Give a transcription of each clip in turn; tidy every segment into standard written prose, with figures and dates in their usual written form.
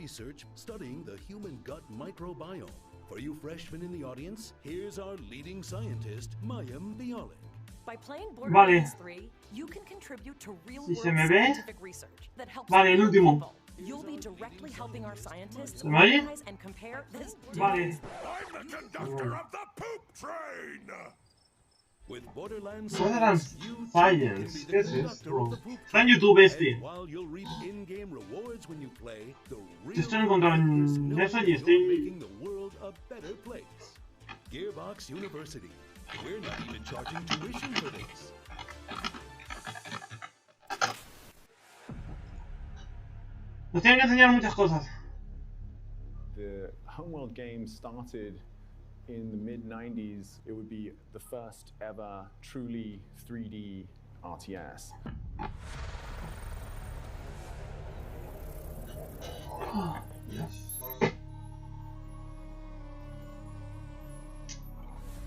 research studying the human gut microbiome. For you freshmen in the audience, here's our leading scientist, Mayim Bialik. By playing Borderlands 3, you can contribute to real-world scientific research that helps el último. people. You'll be directly helping our scientists ¿Se me oye? organize and compare this Vale. I'm the conductor of the poop train! With Borderlands Borderlands you too Science. can be ¿Qué the es conductor esto? of the poop Está en train. YouTube este. And while you'll reap in-game rewards when you play, the real Estoy encontrando players en know eso y you're estoy... making the world a better place. Gearbox University. We're not even charging tuition for this. Nos tienen que enseñar muchas cosas. The Homeworld game started in the mid-90s. It would be the first ever truly 3D RTS.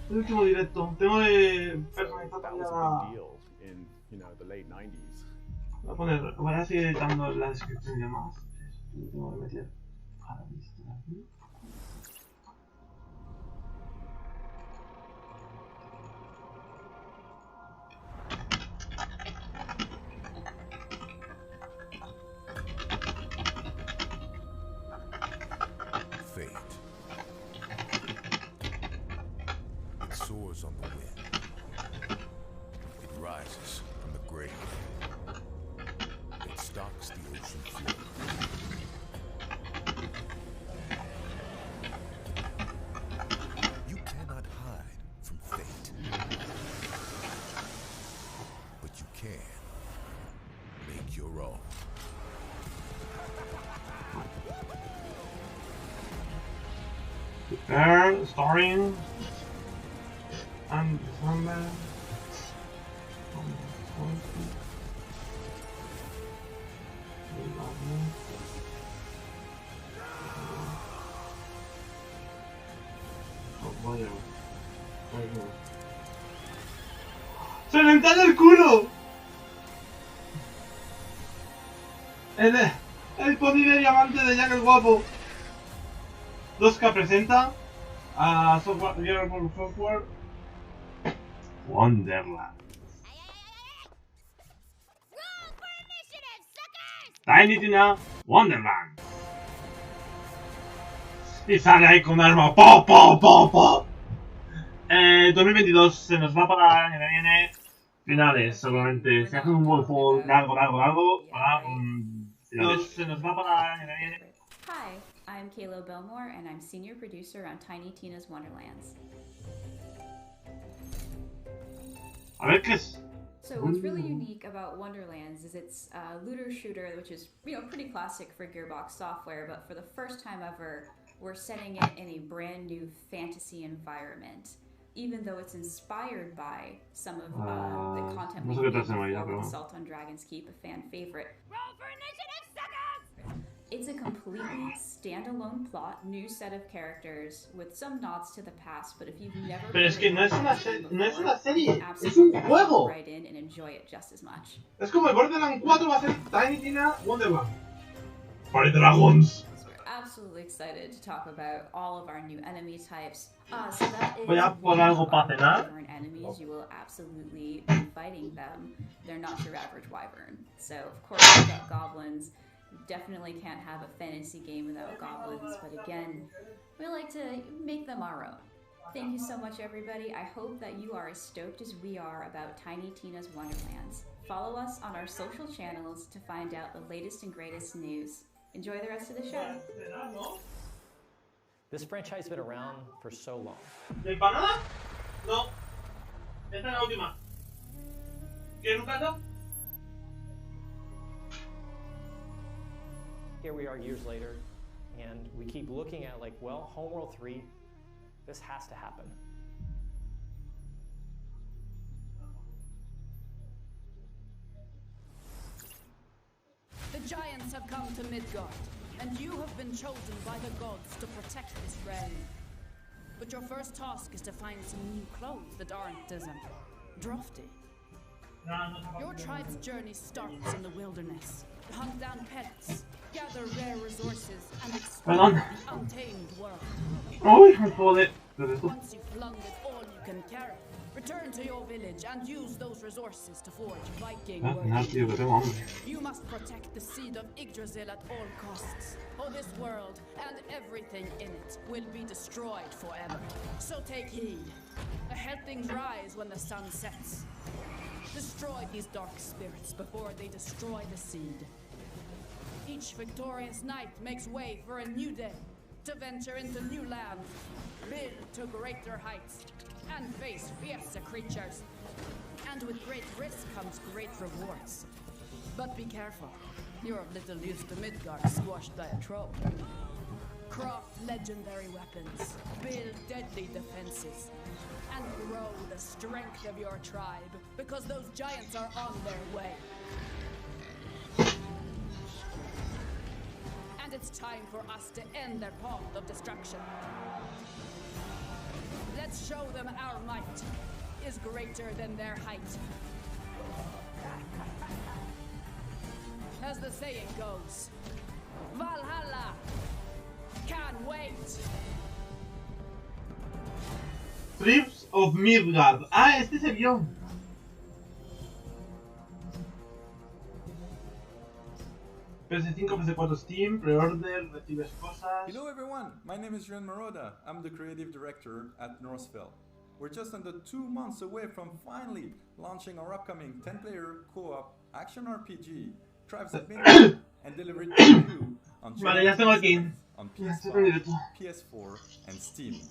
El último directo. Tengo de personalizar That was a la... big deal in, the late 90s. Voy a seguir editando la descripción y demás. Tengo que meter a la lista aquí. Fate. It soars on the wind. It rises from the grave. It stalks the ocean floor. You cannot hide from fate. But you can make your own. Starring and December. ¡Se le entra el culo! El pony de diamante de Jack el Guapo. 2K presenta a Gearbox Software Wonderland. Tiny Tina Wonderland. Y sale ahí con un arma. ¡Po, po, po, po! 2022 se nos va para el año que viene. Finales, seguramente. Si hacen un buen juego largo, para finales. Se nos va para el año que viene. Hi, I'm Kayla Belmore, and I'm senior producer on Tiny Tina's Wonderlands. A ver qué es. So what's really unique about Wonderlands is it's a looter shooter, which is pretty classic for Gearbox software, but for the first time ever, we're setting it in a brand new fantasy environment. Even though it's inspired by some of the content we've made before with Assault on Dragon's Keep, a fan favorite. Roll for initiative, suckers! It's a completely standalone plot, new set of characters with some nods to the past, but if you've never Pero es que no es una serie, es absolutely un juego. right in and enjoy it just as much. Es como el Borderlands 4 va a ser Tiny Tina Wonderland. Para Dragons. We're absolutely excited to talk about all of our new enemy types. So that is Voy a por algo para cenar. wyvern enemies. You will absolutely be fighting them. They're not your average wyvern. So of course we've got goblins. You definitely can't have a fantasy game without goblins, but again, we like to make them our own. Thank you so much, everybody. I hope that you are as stoked as we are about Tiny Tina's Wonderlands. Follow us on our social channels to find out the latest and greatest news. Enjoy the rest of the show. This franchise has been around for so long. ¿De empanada? No. Esta es la última. ¿Quieres un plato? Here we are years later, and we keep looking at like, well, Homeworld 3, this has to happen. The giants have come to Midgard, and you have been chosen by the gods to protect this realm. But your first task is to find some new clothes that aren't as drafty. Your tribe's journey starts in the wilderness. Hunt down pets, Gather rare resources and explore Perdón. the untamed world. Uy, me joder. ¿Qué es esto? Once you've flungered all you can carry, return to your village and use those resources to forge Viking Ah, nada, tío, que tengo hambre. You must protect the seed of Yggdrasil at all costs, or this world and everything in it will be destroyed forever. So take heed. Ahead things rise when the sun sets. Destroy these dark spirits before they destroy the seed. Each victorious knight makes way for a new day, to venture into new lands, build to greater heights, and face fiercer creatures. And with great risk comes great rewards. But be careful, you're of little use to Midgard squashed by a troll. Craft legendary weapons, build deadly defenses, and grow the strength of your tribe, because those giants are on their way. And it's time for us to end their path of destruction. Let's show them our might is greater than their height. As the saying goes, Valhalla! Can't wait! Tribes of Midgard. Ah, este es el guión. PS5, PS4 Steam, pre-order, recibes cosas. Hello everyone, my name is Juan Maroda. I'm the creative director at Northville. We're just under 2 months away from finally launching our upcoming 10-player co-op action RPG, Tribes of Midgard, and delivering to you on Vale, ya tengo aquí. on Ya estoy PS5, directo. PS4, and Steam.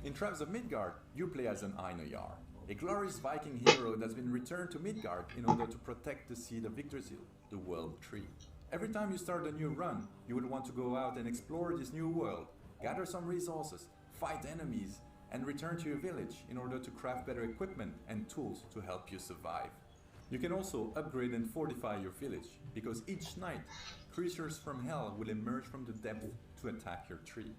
In Tribes of Midgard, you play as an Einarjar, a glorious Viking hero that's been returned to Midgard in order to protect the seed of Yggdrasil, the world tree. Every time you start a new run, you will want to go out and explore this new world, gather some resources, fight enemies, and return to your village in order to craft better equipment and tools to help you survive. You can also upgrade and fortify your village, because each night, creatures from hell will emerge from the depth to attack your tree.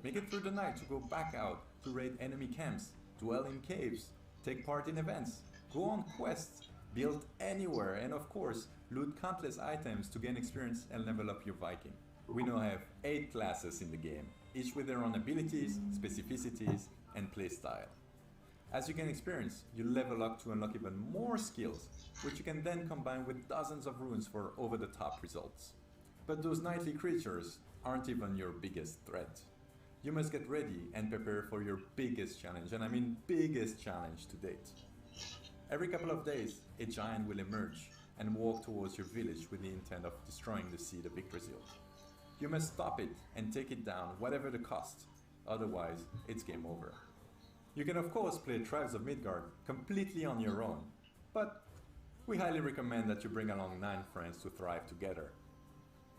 Make it through the night to go back out to raid enemy camps, dwell in caves, take part in events, go on quests, build anywhere, and of course, loot countless items to gain experience and level up your Viking. We now have 8 classes in the game, each with their own abilities, specificities, and playstyle. As you gain experience, you level up to unlock even more skills, which you can then combine with dozens of runes for over-the-top results. But those nightly creatures aren't even your biggest threat. You must get ready and prepare for your biggest challenge, and I mean biggest challenge to date. Every couple of days, a giant will emerge and walk towards your village with the intent of destroying the seed of Yggdrasil. You must stop it and take it down, whatever the cost, otherwise it's game over. You can of course play Tribes of Midgard completely on your own, but we highly recommend that you bring along 9 friends to thrive together.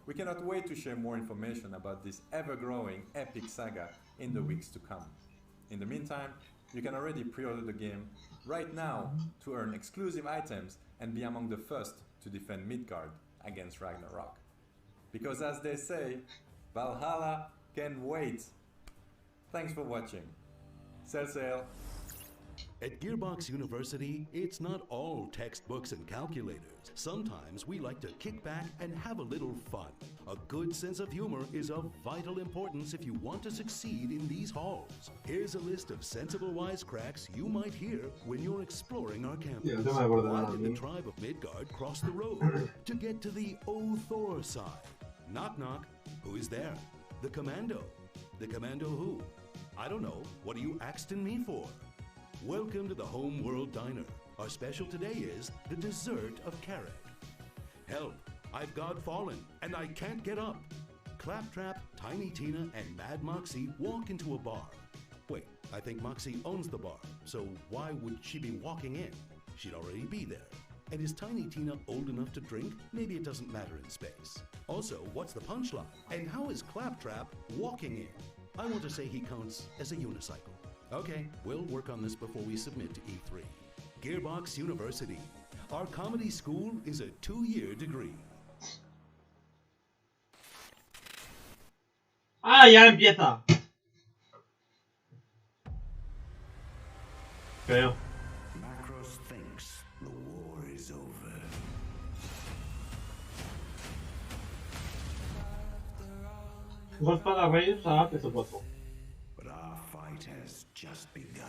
We cannot wait to share more information about this ever-growing epic saga in the weeks to come. In the meantime, you can already pre-order the game right now to earn exclusive items and be among the first to defend Midgard against Ragnarok. Because as they say, Valhalla can wait. Thanks for watching. Sail. At Gearbox University, it's not all textbooks and calculators. Sometimes we like to kick back and have a little fun. A good sense of humor is of vital importance if you want to succeed in these halls. Here's a list of sensible wisecracks you might hear when you're exploring our campus. Yeah, no me acuerdo Why nada did de the mí. tribe of Midgard cross the road? To get to the Thor side. Knock knock. Who is there? The commando. The commando who? I don't know. What are you axing me for? Welcome to the Home World Diner. Our special today is the dessert of carrot. Help! I've God fallen, and I can't get up. Claptrap, Tiny Tina, and Mad Moxie walk into a bar. Wait, I think Moxie owns the bar, so why would she be walking in? She'd already be there. And is Tiny Tina old enough to drink? Maybe it doesn't matter in space. Also, what's the punchline? And how is Claptrap walking in? I want to say he counts as a unicycle. Okay, we'll work on this before we submit to E3. Gearbox University. Our comedy school is a 2-year degree. Ah, ya empieza. Creo. Macros thinks the war is over. Golpa la raíz a peso 4. But our fight has just begun.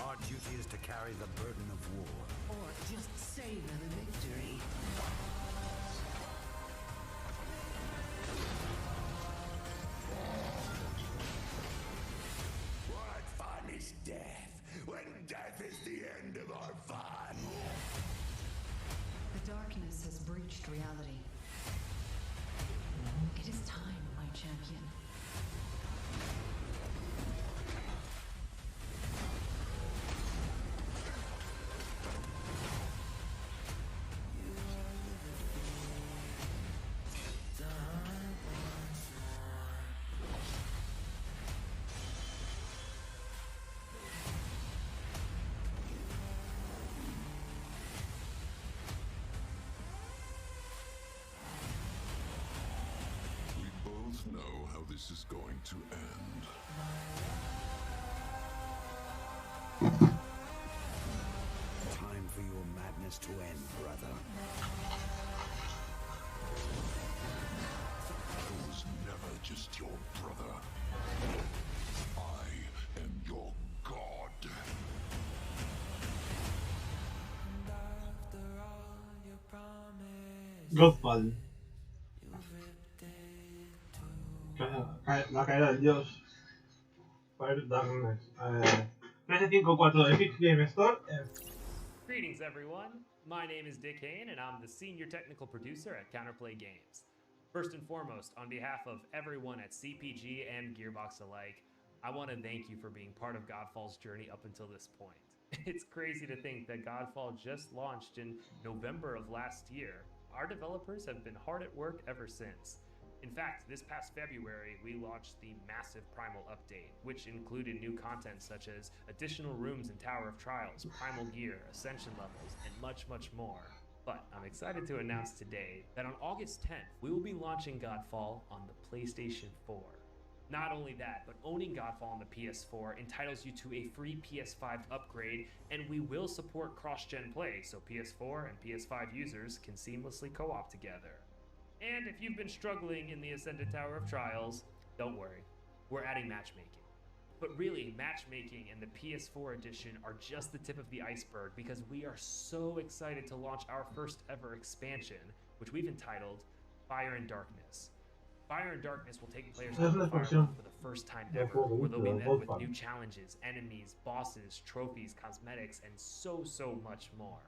Our duty is to carry the burden of war. Or just savor the victory. What fun is death, when death is the end of our fun? The darkness has breached reality. It is time, my champion. Know how this is going to end. Time for your madness to end, brother. I was never just your brother. I am your god. Godfall. La caída del dios. Fire Darkness. PS5 4 Epic Game Store. Greetings, everyone. My name is Dick Hayne, and I'm the senior technical producer at Counterplay Games. First and foremost, on behalf of everyone at CPG and Gearbox alike, I want to thank you for being part of Godfall's journey up until this point. It's crazy to think that Godfall just launched in November of last year. Our developers have been hard at work ever since. In fact, this past February, we launched the massive Primal update, which included new content such as additional rooms in Tower of Trials, Primal gear, Ascension levels, and much, much more. But I'm excited to announce today that on August 10th, we will be launching Godfall on the PlayStation 4. Not only that, but owning Godfall on the PS4 entitles you to a free PS5 upgrade, and we will support cross-gen play, so PS4 and PS5 users can seamlessly co-op together. And if you've been struggling in the Ascended Tower of Trials, don't worry, we're adding matchmaking. But really, matchmaking and the PS4 edition are just the tip of the iceberg because we are so excited to launch our first ever expansion, which we've entitled Fire and Darkness. Fire and Darkness will take players to the Fireworld for the first time ever, where they'll be met with new challenges, enemies, bosses, trophies, cosmetics, and so much more.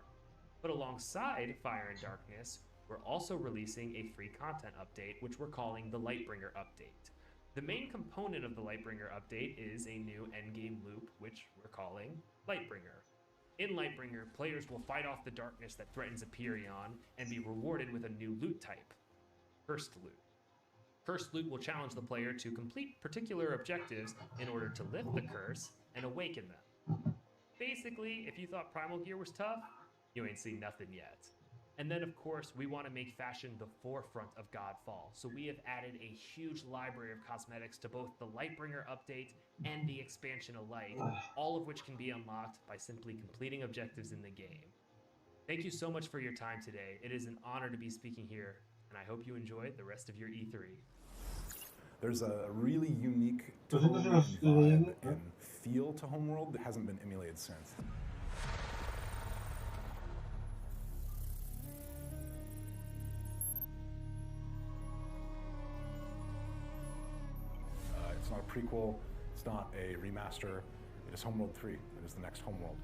But alongside Fire and Darkness, we're also releasing a free content update, which we're calling the Lightbringer update. The main component of the Lightbringer update is a new endgame loop, which we're calling Lightbringer. In Lightbringer, players will fight off the darkness that threatens Aperion and be rewarded with a new loot type, Cursed Loot. Cursed Loot will challenge the player to complete particular objectives in order to lift the curse and awaken them. Basically, if you thought Primal gear was tough, you ain't seen nothing yet. And then, of course, we want to make fashion the forefront of Godfall, so we have added a huge library of cosmetics to both the Lightbringer update and the expansion alike, all of which can be unlocked by simply completing objectives in the game. Thank you so much for your time today. It is an honor to be speaking here, and I hope you enjoy the rest of your E3. There's a really unique tone and vibe and feel to Homeworld that hasn't been emulated since. It's not a prequel, it's not a remaster, it is Homeworld 3, it is the next Homeworld.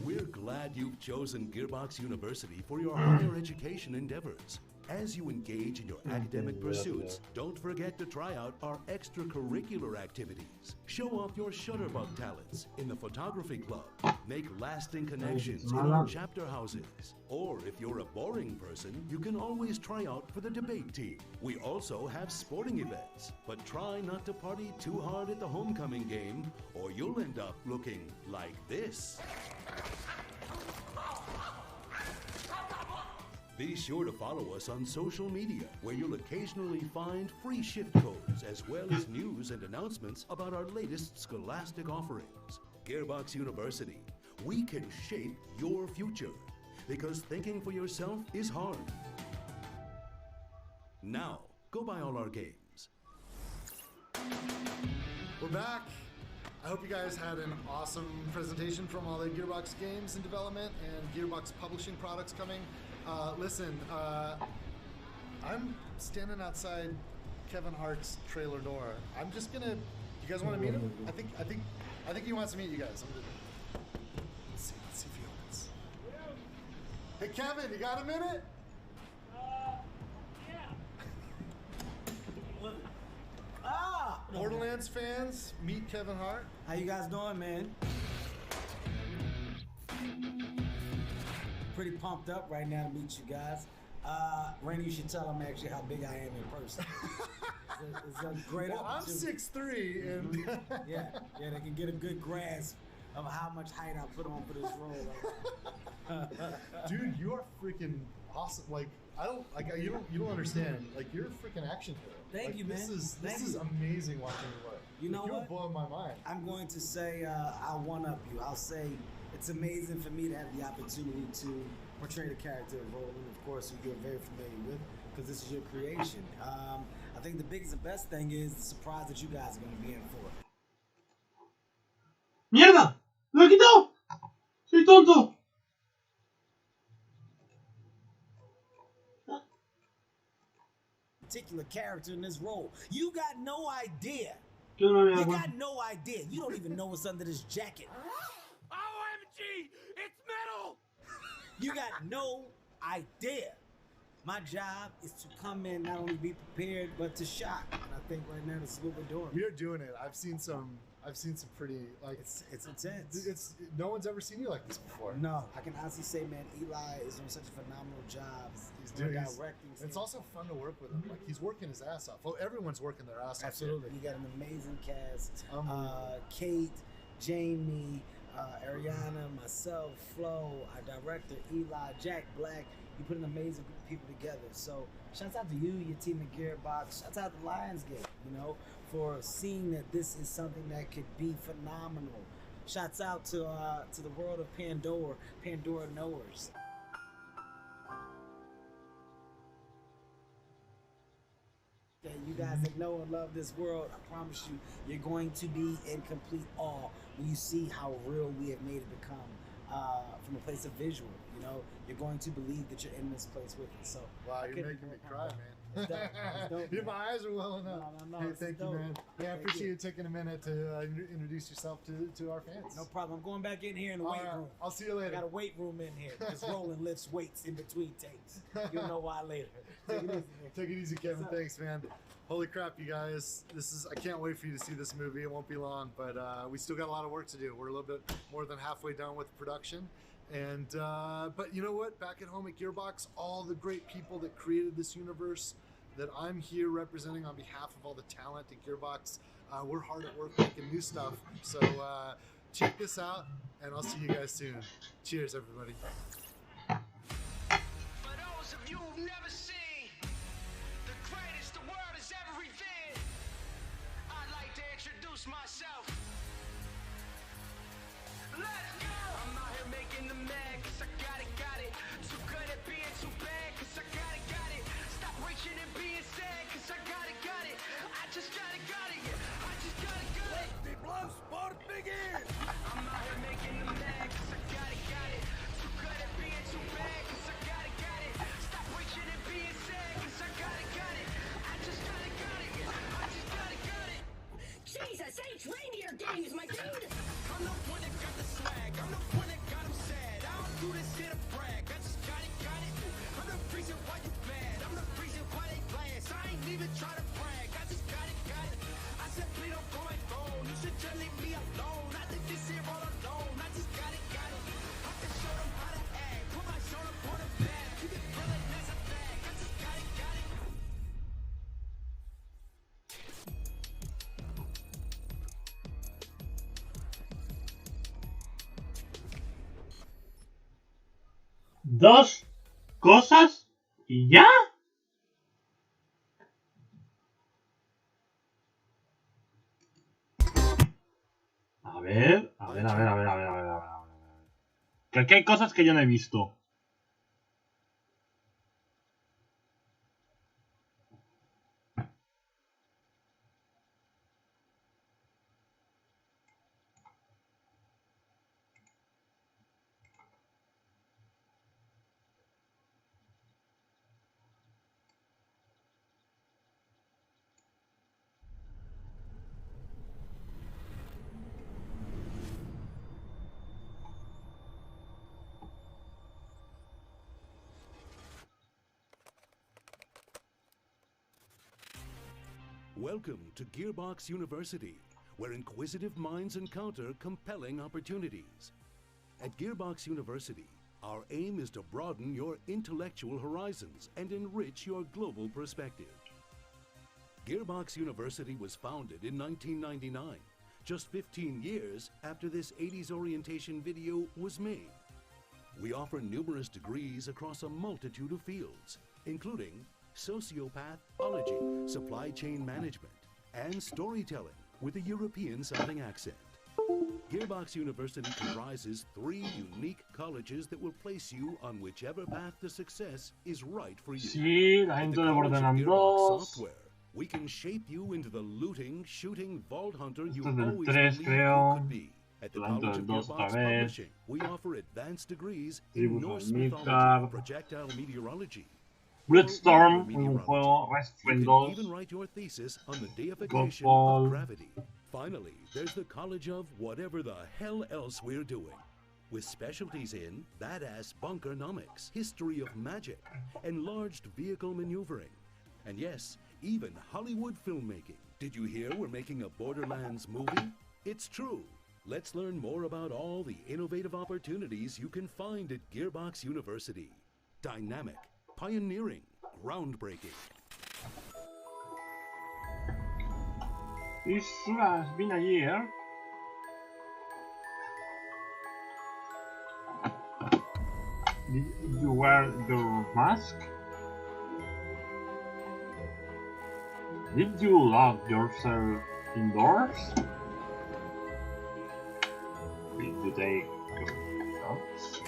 We're glad you've chosen Gearbox University for your higher education endeavors. As you engage in your academic pursuits, don't forget to try out our extracurricular activities. Show off your shutterbug talents in the photography club. Make lasting connections in our chapter houses. Or if you're a boring person, you can always try out for the debate team. We also have sporting events, but try not to party too hard at the homecoming game, or you'll end up looking like this. Be sure to follow us on social media, where you'll occasionally find free shift codes as well as news and announcements about our latest scholastic offerings. Gearbox University, we can shape your future, because thinking for yourself is hard. Now, go buy all our games. We're back. I hope you guys had an awesome presentation from all the Gearbox games in development and Gearbox publishing products coming. Listen, I'm standing outside Kevin Hart's trailer door. I'm just gonna. You guys want to meet him? I think he wants to meet you guys. Let's see if he opens. Hey Kevin, you got a minute? Borderlands fans, meet Kevin Hart. How you guys doing, man? Pretty pumped up right now to meet you guys. Randy, you should tell them actually how big I am in person. It's a great opportunity. I'm 6'3", and yeah, they can get a good grasp of how much height I put on for this role. Dude, you are freaking awesome. Like, you don't understand. Like, you're a freaking action hero. Thank you, man. This is amazing watching you work. You know you're what? blowing my mind. I'm going to say I'll one-up you. I'll say it's amazing for me to have the opportunity to portray the character of Roland, of course, who you're very familiar with, because this is your creation. I think the biggest and best thing is the surprise that you guys are going to be in for. ¡Mierda! ¡Lo he quitado! ¡Soy tonto! Particular character in this role. You got no idea. You got no idea. You don't even know what's under this jacket. OMG! It's metal! You got no idea. My job is to come in, not only be prepared, but to shock. And I think right now this is what we're doing. We are doing it. I've seen some pretty, like, it's intense. No one's ever seen you like this before. No, I can honestly say, man, Eli is doing such a phenomenal job. He's directing. It's also fun to work with him. Like, he's working his ass off. Well, everyone's working their ass off. Absolutely. You got an amazing cast. Kate, Jamie, Ariana, myself, Flo, our director, Eli, Jack Black. You put an amazing group of people together. So shouts out to you, your team at Gearbox. Shouts out to Lionsgate, for seeing that this is something that could be phenomenal. Shouts out to the world of Pandora knowers. that you guys that know and love this world, I promise you, you're going to be in complete awe when you see how real we have made it become from a place of visual. You know, you're going to believe that you're in this place with us. So, wow, you're making me cry, man. My eyes are welling up. No, hey, thank you, man. Yeah, I appreciate you taking a minute to introduce yourself to our fans. No problem. I'm going back in here in the weight room. I'll see you later. I got a weight room in here. Just Roland lifts weights in between takes. You'll know why later. Take it easy, man. Take it easy, Kevin. Thanks, man. Holy crap, you guys. I can't wait for you to see this movie. It won't be long, but we still got a lot of work to do. We're a little bit more than halfway done with production. And but you know what? Back at home at Gearbox, all the great people that created this universe that I'm here representing on behalf of all the talent at Gearbox, we're hard at work making new stuff. So check this out, and I'll see you guys soon. Cheers, everybody. For those of you who've never seen the greatest the world has ever revered, I'd like to introduce myself. Let's go! I'm out here making the mad, cause I got it. Too good at being too bad, cause I got it. Stop reaching and being sad, cause I got it. I just got it, yeah. I just got it. Let the blood sport begin! I'm out here making the mad, cause I got it. Too good at being too bad, cause I got it. Stop reaching and being sad, cause I got it. I just got it, yeah. I just got it. Jesus, H reindeer games, my dude! I'm the one that got the swag, I'm the one that got him sad. I don't do this shit to brag, I just got it. I'm the reason why you bad, I'm the reason why they glad. I ain't even try to brag, I just got it. I said please don't call my phone, you should just leave me alone. I did this here all alone, I just got it. I can show them how to act, put my shoulder on the back. You can feel it as a bag, I just got it. Dos cosas ¿Y ya? A ver. Que aquí hay cosas que yo no he visto. Welcome to Gearbox University, where inquisitive minds encounter compelling opportunities. At Gearbox University, our aim is to broaden your intellectual horizons and enrich your global perspective. Gearbox University was founded in 1999, just 15 years after this 80s orientation video was made. We offer numerous degrees across a multitude of fields, including sociopathology, supply chain management, and storytelling with a European-sounding accent. Gearbox University comprises 3 unique colleges that will place you on whichever path to success is right for you. Sí, la gente de Borderlands 2. We can shape you into the looting, shooting vault hunter you Esto es del always 3, believed creo. you could be. At the La gente College del of 2 otra Gearbox vez. Publishing, we offer advanced degrees in Tribus Norse of mythology, Midgard. projectile meteorology, Bloodstorm, un juego, Restfriend 2, even write your thesis on the deification Godfall. of gravity. Finally, there's the College of whatever the hell else we're doing, with specialties in badass bunkernomics, history of magic, enlarged vehicle maneuvering, and yes, even Hollywood filmmaking. Did you hear we're making a Borderlands movie? It's true. Let's learn more about all the innovative opportunities you can find at Gearbox University. Dynamic, pioneering, groundbreaking. This has been a year. Did you wear your mask? Did you lock yourself indoors? Did you take your notes?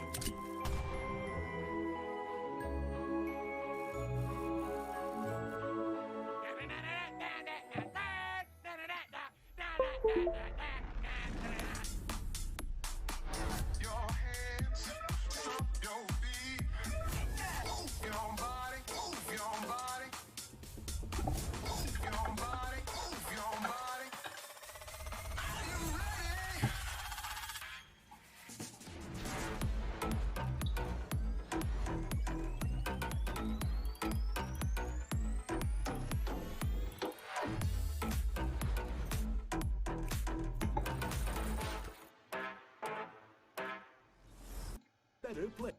Better play.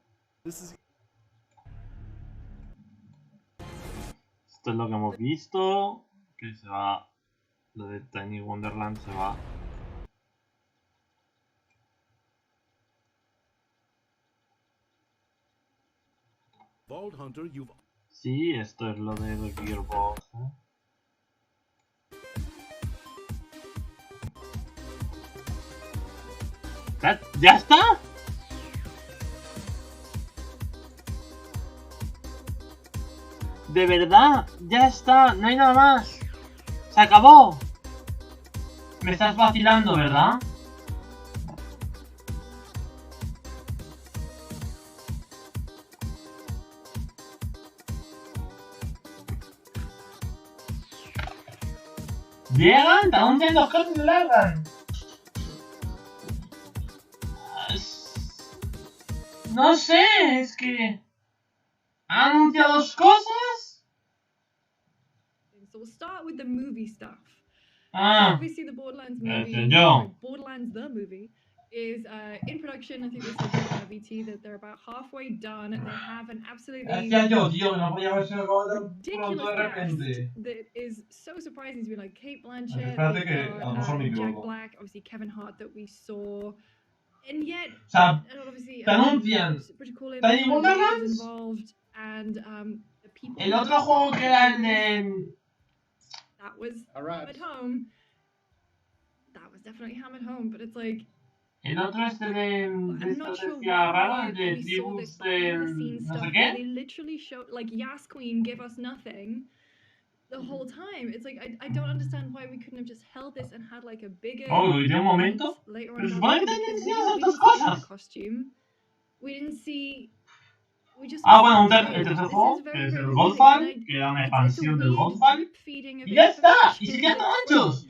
This is Esto es lo que hemos visto. Que se va. Lo de Tiny Wonderland se va. Vault Hunter, you've Sí, esto es lo de Gearbox. ¿Ya está? De verdad, ya está, no hay nada más. Se acabó. Me estás vacilando, ¿verdad? Llegan, aún tienen 2 cosas y se largan. No sé, es que... ¿Ha anunciado 2 cosas? So we'll start with the movie stuff. Ah, So obviously the Borderlands movie, Borderlands the movie, is in production. I think they said to VT that they're about halfway done. They have an absolutely ridiculous cast that is so surprising to me. Like Kate Blanchett, Jack Black, obviously Kevin Hart that we saw, and yet obviously te anuncian pretty cool Tiny Wonderlands involved, and people. El otro juego que era el de... That was hammered home. That was definitely hammered home, but it's like... El otro este de I'm not sure estrategia rara, why el de we saw this tribus behind the scenes no sé stuff qué. where they literally showed, like, Yas Queen give us nothing the whole time. It's like, I don't understand why we couldn't have just held this and had, like, a bigger... Oh, ¿y de un momento? Later Pero on supone que down the tenían line, because enseñado we didn't estas see any of cosas. the costume. We didn't see... We just Bueno, el this tercer is juego, very, que es very el confusing, Godfall, and I- que era una it's a expansión del weird Godfall. drip feeding of Y ya está, y information. serían It's like- anchos.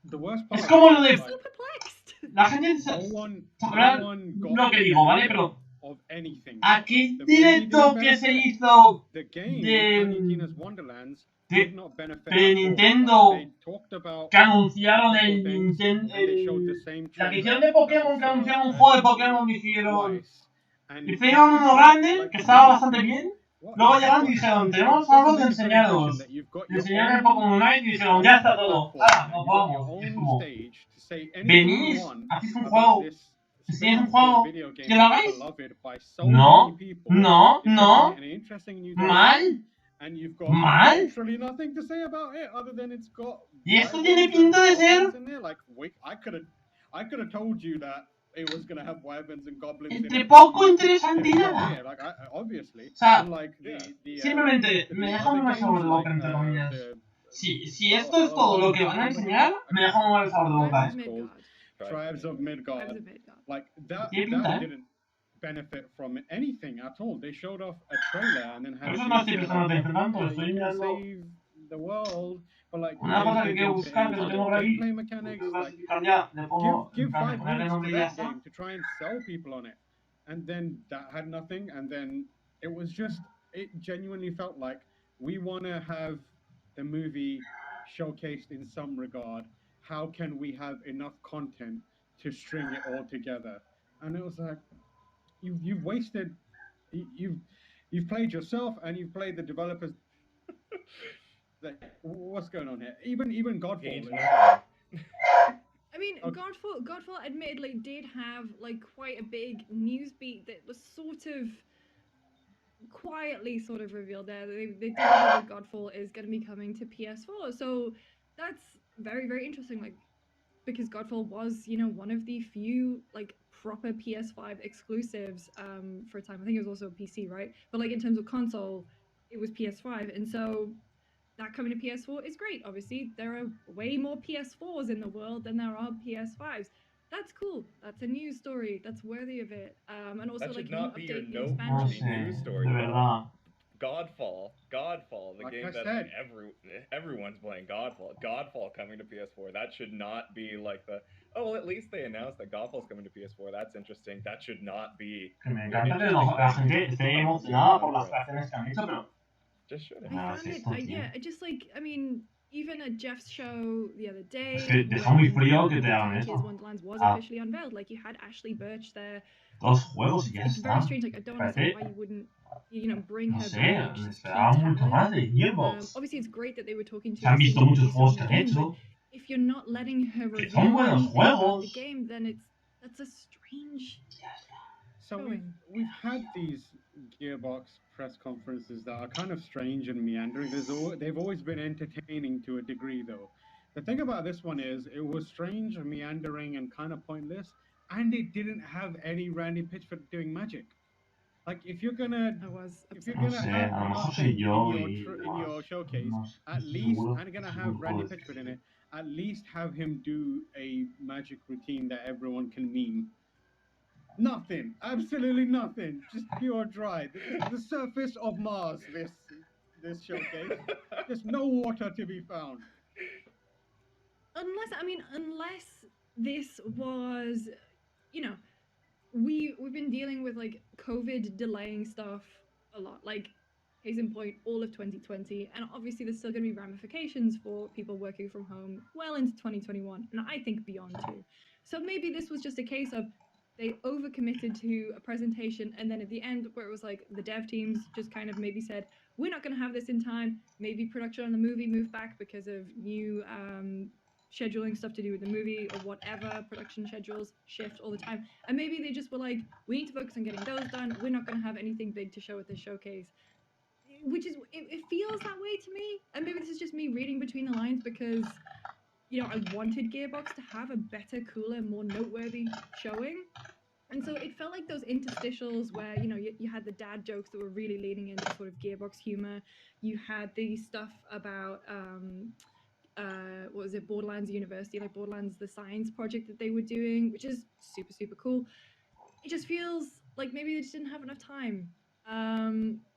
The worst part Es como lo de... so perplexed. La gente sabrá lo que digo, ¿vale? Pero... of anything. Aquel The movie directo didn't que se benefit. hizo The game, de... Tiny Tina's Wonderlands, de did not benefit at de all. Nintendo, They talked about que anunciaron couple el things, Nintendo... and they showed the same La trailer edición de that Pokémon, we que saw anunciaron un at juego de E3 Pokémon, dijeron... twice. And Hicieron uno grande, que estaba bastante bien. Luego llegaron y dijeron, tenemos algo que enseñaros. Y enseñaron el Pokémon Unite y dijeron, ya está todo. ¡Hala, nos vamos! Y es como... Venís, hacéis un juego... Si es un juego que lo hagáis, no, no, no, mal, mal. Y esto tiene pinta de ser entre poco interesante y nada. O sea, simplemente me deja muy mal sabor de boca, entre comillas. Si esto es todo lo que van a enseñar, me deja muy mal sabor de boca. Tribes of Midgard. Like that Pinta, didn't benefit from anything at all. They showed off a trailer and then had Eso no estoy prestando atención tanto, estoy mirando save the world, but like una cosa que quiero buscar, que lo tengo por aquí. gameplay mechanics, like Ya, le pongo, give ponerle 5 minutes nombre to y ya that está. game to try and sell people on it, and then that had nothing, and then it was just, it genuinely felt like we want to have the movie showcased in some regard. How can we have enough content to string it all together? And it was like, you've wasted, you've played yourself and you've played the developers. What's going on here? Even Godfall. I mean, Godfall admittedly did have like quite a big news beat that was sort of quietly sort of revealed there. They did know that Godfall is going to be coming to PS4, so that's very, very interesting. Like, because Godfall was, you know, one of the few like proper PS5 exclusives for a time. I think it was also PC, right? But like in terms of console, it was PS5, and so that coming to PS4 is great. Obviously, there are way more PS4s in the world than there are PS5s. That's cool. That's a news story. That's worthy of it. And also, that should like, not be your update the note expansion. news story. Godfall, the like game that everyone's playing. Godfall coming to PS4. That should not be like the, oh, well, at least they announced that Godfall's coming to PS4. That's interesting. That should not be. Que me encanta que la gente esté emocionada por las creaciones que han hecho, pero... Just should I found it, yeah, just like, I mean, even at Jeff's show the other day, Es que deja muy frío que te hagan Tears eso. Wonderlands was officially unveiled. Like, you had Ashley Birch there. Dos juegos y ya It's very está. strange. Like, I don't understand why you wouldn't, you know, bring No her sé, back. me She's esperaba key mucho talent. más de Gearbox. Obviously, it's great that they were talking to Se han the visto senior muchos producer juegos on que the han game, hecho. but if you're not letting her Que review son buenos anything about juegos. the game, then that's a strange. So we've had these Gearbox press conferences that are kind of strange and meandering. They've always been entertaining to a degree, though. The thing about this one is it was strange, meandering, and kind of pointless, and it didn't have any Randy Pitchford doing magic. Like, if you're gonna have nothing in your showcase, at least, and gonna have Randy Pitchford in it, at least have him do a magic routine that everyone can meme. Nothing, absolutely nothing, just pure dry. The surface of Mars. This showcase. There's no water to be found. Unless this was, you know, we've been dealing with like COVID delaying stuff a lot. Like, case in point, all of 2020, and obviously there's still going to be ramifications for people working from home well into 2021, and I think beyond too. So maybe this was just a case of they overcommitted to a presentation, and then at the end, where it was like the dev teams just kind of maybe said, we're not going to have this in time. Maybe production on the movie moved back because of new scheduling stuff to do with the movie or whatever. Production schedules shift all the time. And maybe they just were like, we need to focus on getting those done. We're not going to have anything big to show at this showcase. which is it feels that way to me, and maybe this is just me reading between the lines because, you know, I wanted Gearbox to have a better, cooler, more noteworthy showing. And so it felt like those interstitials where, you know, you had the dad jokes that were really leaning into sort of Gearbox humor. You had the stuff about, what was it, Borderlands University, like Borderlands, the science project that they were doing, which is super, super cool. It just feels like maybe they just didn't have enough time.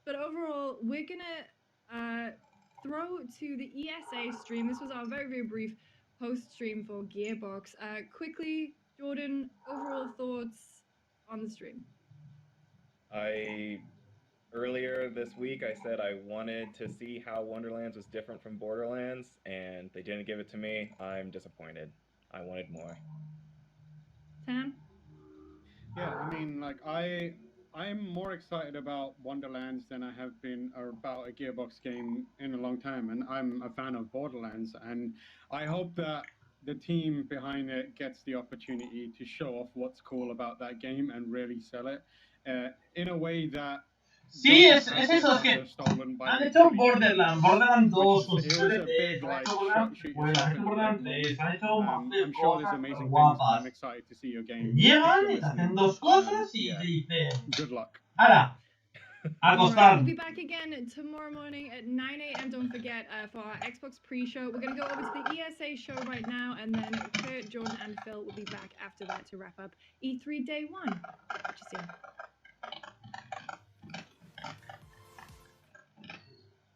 But overall, we're gonna throw to the ESA stream. This was our very, very brief post stream for Gearbox. Quickly, Jordan, overall thoughts on the stream? Earlier this week, I said I wanted to see how Wonderlands was different from Borderlands, and they didn't give it to me. I'm disappointed. I wanted more. Sam? Yeah, I mean, like, I'm more excited about Wonderlands than I have been about a Gearbox game in a long time, and I'm a fan of Borderlands, and I hope that the team behind it gets the opportunity to show off what's cool about that game and really sell it in a way that... Sí, es eso, es que han hecho Borderlands 2 con sus LPs, han hecho Borderlands secuelas, han hecho Borderlands 3, han hecho un montón de cosas súper guapas. Llegan y te hacen dos cosas y te dicen, ¡hala! A acostar. We'll be back again tomorrow morning at 9 a.m. Don't forget for our Xbox pre-show. We're going to go over to the ESA show right now, and then Kurt, Jordan, and Phil will be back after that to wrap up E3 Day 1. Catch you soon.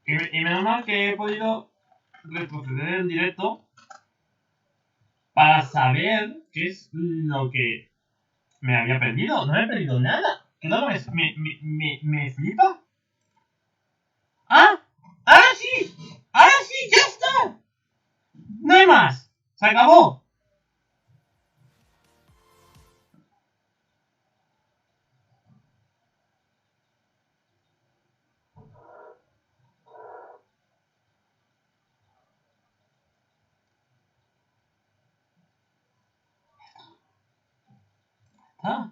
Y menos mal que he podido retroceder el directo para saber qué es lo que me había perdido. No me he perdido nada. ¿Qué es lo que me flipa? ¡Ah! ¡Ahora sí! ¡Ahora sí! ¡Ya está! ¡No hay más! ¡Se acabó! ¿Ah?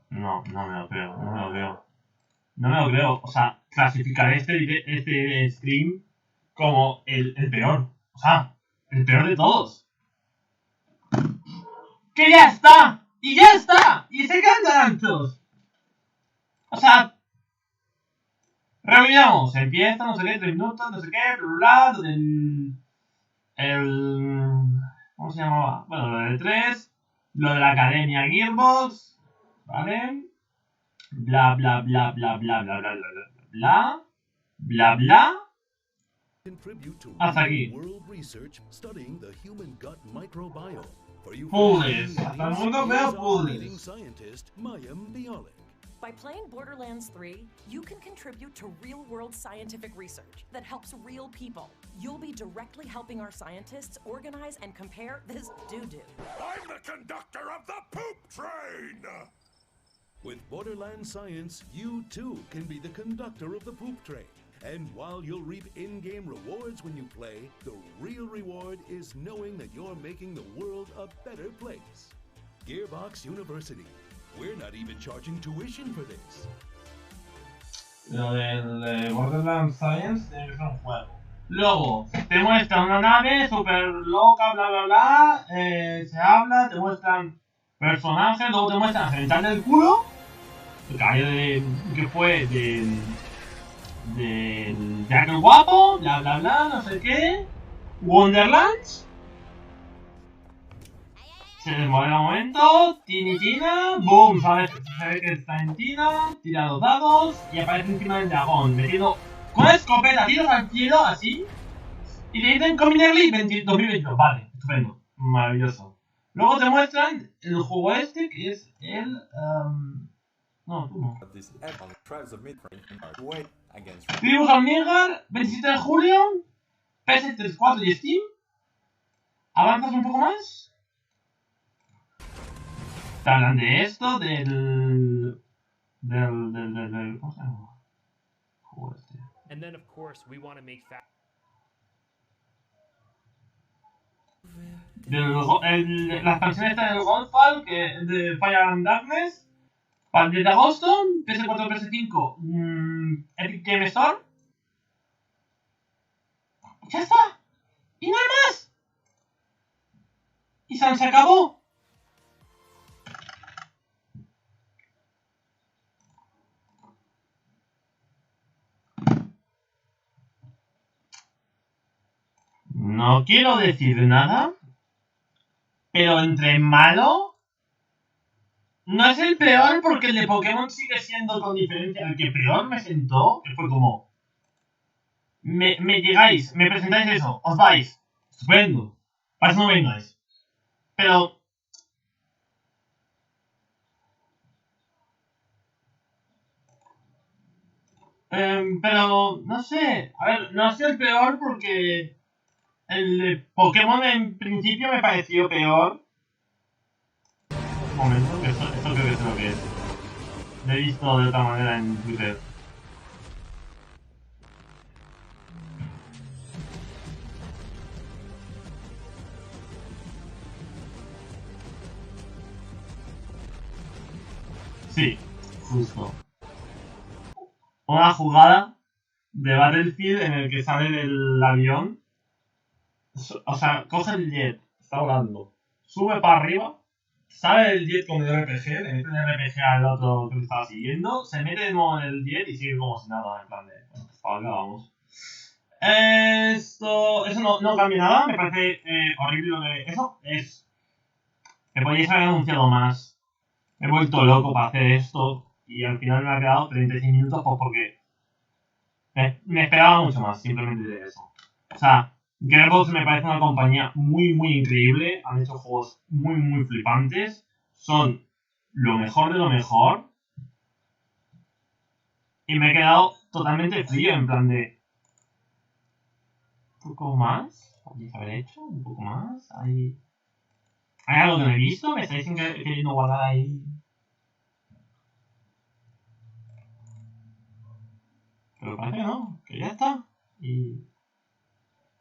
No me lo creo, no me lo creo. No me lo creo. O sea, clasificaré este stream como el peor. O sea, el peor de todos. ¡Que ya está! ¡Y ya está! ¡Y se quedan anchos! O sea, reunamos. Empieza, no sé qué, 3 minutos, no sé qué, bla, bla, ¿cómo se llamaba? Bueno, lo del 3, lo de la academia Gearbox, ¿vale? Bla, bla, bla, bla, bla, bla, bla, bla, bla, bla, bla. Hasta aquí. Puzzles. Hasta el mundo veo puzzles. By playing Borderlands 3, you can contribute to real-world scientific research that helps real people. You'll be directly helping our scientists organize and compare this doo-doo. I'm the conductor of the poop train! With Borderlands Science, you too can be the conductor of the poop train. And while you'll reap in-game rewards when you play, the real reward is knowing that you're making the world a better place. Gearbox University. We're not even charging tuition for this. Lo del Borderlands Science tiene que ser un juego. Luego, te muestran una nave super loca, bla bla bla, se habla, te muestran personajes, luego te muestran genital del culo, que fue del Jack el Guapo, bla bla bla, no sé qué, Wonderlands. Se desmodela un momento, Tina, boom, se ve que está en Tina, tira 2 dados y aparece encima del dragón, metiendo con escopeta, tiros al cielo, así, y te dicen Coming Early 2022, vale, estupendo, maravilloso. Luego te muestran el juego este, que es el, no, tú no. Tribus of Midgard, 27 de julio, PS3, 4 y Steam. ¿Avanzas un poco más? Te hablan de esto, del ¿cómo se llama? Joder, tío. And then of course we want to make La expansión esta del Godfall, que de Fire and Darkness, Para el 10 de agosto, PS4, PS5, Epic Game Store. ¡Ya está! ¡Y no hay más! ¡Y se acabó! No quiero decir nada, pero entre malo, no es el peor porque el de Pokémon sigue siendo con diferencia. El que peor me sentó, que fue como... Me llegáis, me presentáis eso, os vais. Estupendo. Para eso no vengáis. Pero... pero, no sé. A ver, no es el peor porque... El de Pokémon en principio me pareció peor. Un momento, que esto creo que es lo que es. Lo he visto de otra manera en Twitter. Sí, justo. Una jugada de Battlefield en el que sale del avión. O sea, coge el jet, está volando, sube para arriba, sale del jet con el RPG, le mete el RPG al otro que le estaba siguiendo, se mete de nuevo en el jet y sigue como si nada, en plan de, bueno, pues para acá vamos. Eso no cambia nada, me parece horrible lo de eso. Me podíais haber anunciado más. Me he vuelto loco para hacer esto y al final me ha quedado 36 minutos pues porque me esperaba mucho más, simplemente de eso. O sea, Gearbox me parece una compañía muy increíble, han hecho juegos muy flipantes, son lo mejor de lo mejor y me he quedado totalmente frío en plan de... ¿Un poco más? ¿Podríais haber hecho? ¿Un poco más? ¿Hay algo que no he visto? ¿Me estáis queriendo guardar ahí? Pero parece que no, que ya está.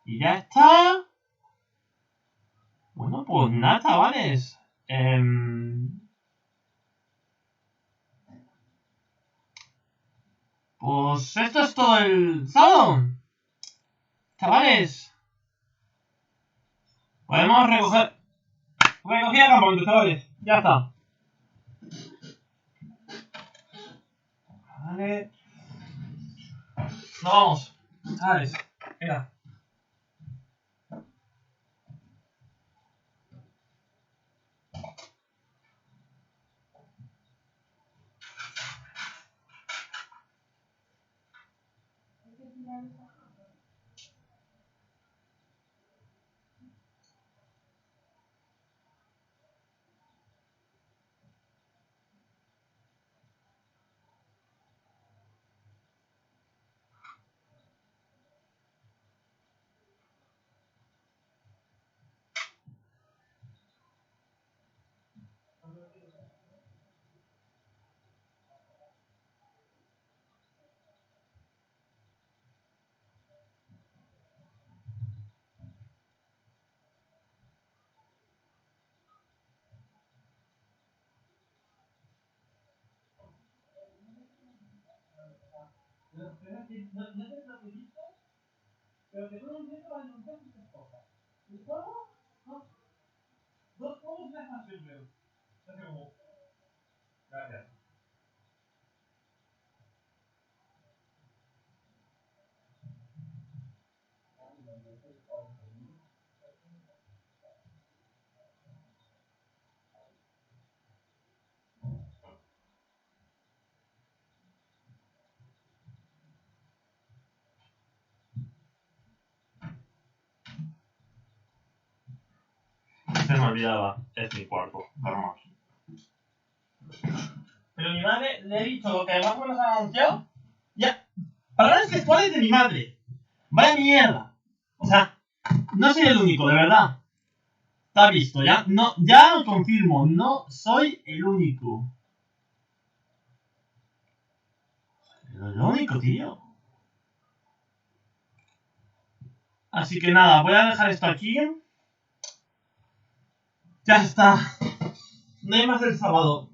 Y ya está. Bueno, pues nada, chavales. Pues esto es todo el sábado. Chavales. Podemos recoger... Recogida de campamento, chavales. Ya está. Vale. Nos vamos. Chavales. Venga. Pero que todo entiendo va a anunciar muchas cosas. ¿Y todo? No. Dos juegos ya están siempre. Ya se como. Gracias. Se me olvidaba, es mi cuarto, normal. Pero mi madre le he dicho lo que más me nos han anunciado. Ya. Palabras textuales de mi madre. Vaya mierda. O sea, no soy el único, de verdad. Está visto, ya. No, ya lo confirmo, no soy el único. Pero el único, tío. Así que nada, voy a dejar esto aquí. Ya está. No hay más el sábado.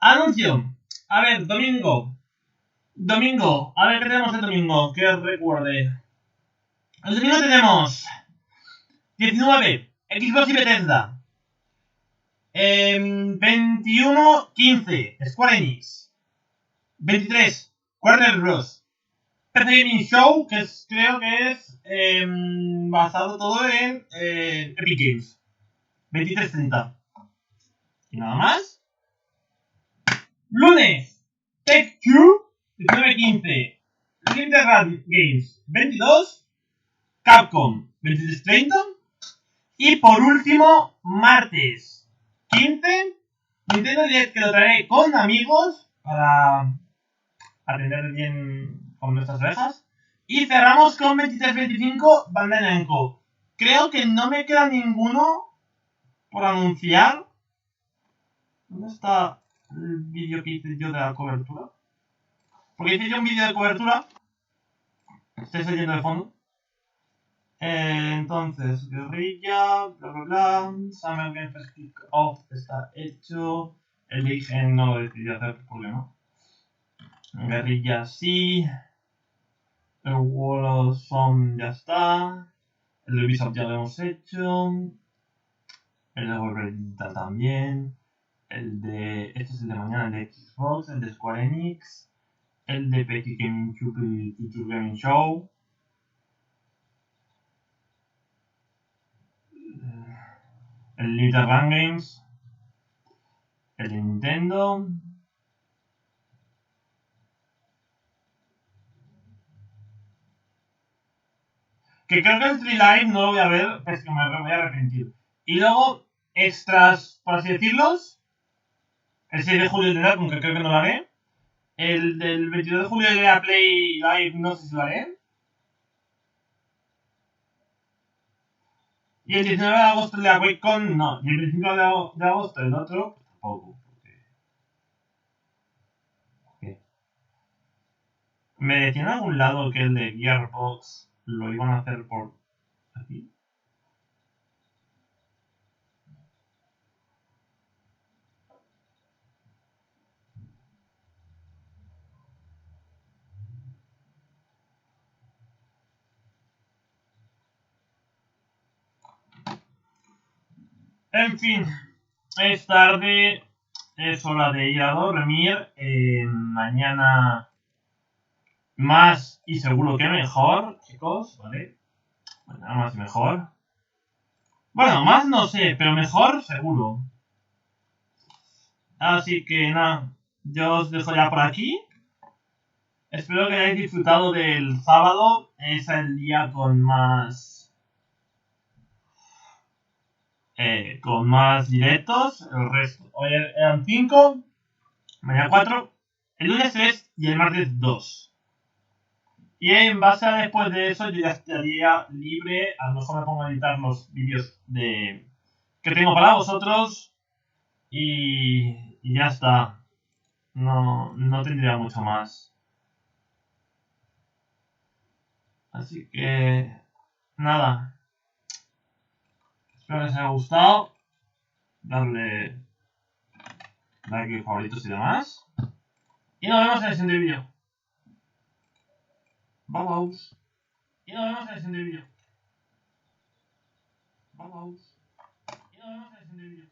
Anuncio. A ver, domingo. Domingo. A ver, ¿qué tenemos el domingo? Que os recuerde. El domingo tenemos 19, Xbox y Bethesda. 21, 15, Square Enix. 23, Warner Bros. PC Gaming Show, que creo que es basado todo en Epic Games. 23-30. Y nada más. Lunes, Take-Two, 19-15. Limited Run Games, 22. Capcom, 23-30. Y por último, martes 15, Nintendo Direct, que lo traeré con amigos para atender bien con nuestras orejas. Y cerramos con 23-25, Bandai Namco. Creo que no me queda ninguno por anunciar. ¿Dónde está el vídeo que hice yo de la cobertura? Porque hice yo un vídeo de cobertura. Estáis oyendo de fondo. Entonces, guerrilla, bla bla bla, Summer Game Fest Kick-Off está hecho. El Big End no lo decidí hacer por problema. Guerrilla sí. El Wall of Song ya está. El de Ubisoft ya lo hemos hecho. El de Wolverine también. El de... Este es el de mañana, el de Xbox, el de Square Enix. El de PC Gaming Future Gaming Show. El Limited Run Games. El de Nintendo. Que creo que el Tree Live no lo voy a ver, es que me voy a arrepentir. Y luego, extras, por así decirlos. El 6 de julio el de Dark, aunque creo que no lo haré. El del 22 de julio de la Play Live, no sé si lo haré. Y el 19 de agosto el de la QuakeCon, no. Y el 25 de agosto el otro, tampoco. ¿Qué? Me decían en algún lado que el de Gearbox lo iban a hacer por aquí. En fin, es tarde, es hora de ir a dormir. Mañana más y seguro que mejor, chicos, ¿vale? Mañana más y mejor. Bueno, más no sé, pero mejor seguro. Así que nada, yo os dejo ya por aquí. Espero que hayáis disfrutado del sábado. Es el día con más directos. El resto. Hoy eran 5, mañana 4, el lunes 3 y el martes 2. Y en base a después de eso yo ya estaría libre. A lo mejor me pongo a editar los vídeos que tengo para vosotros. Y ya está. No tendría mucho más. Así que nada. Espero que os haya gustado. Darle like, favoritos y demás. Y nos vemos en el siguiente vídeo. Vamos. Y nos vemos en el siguiente vídeo. Vamos. Y nos vemos en el siguiente vídeo.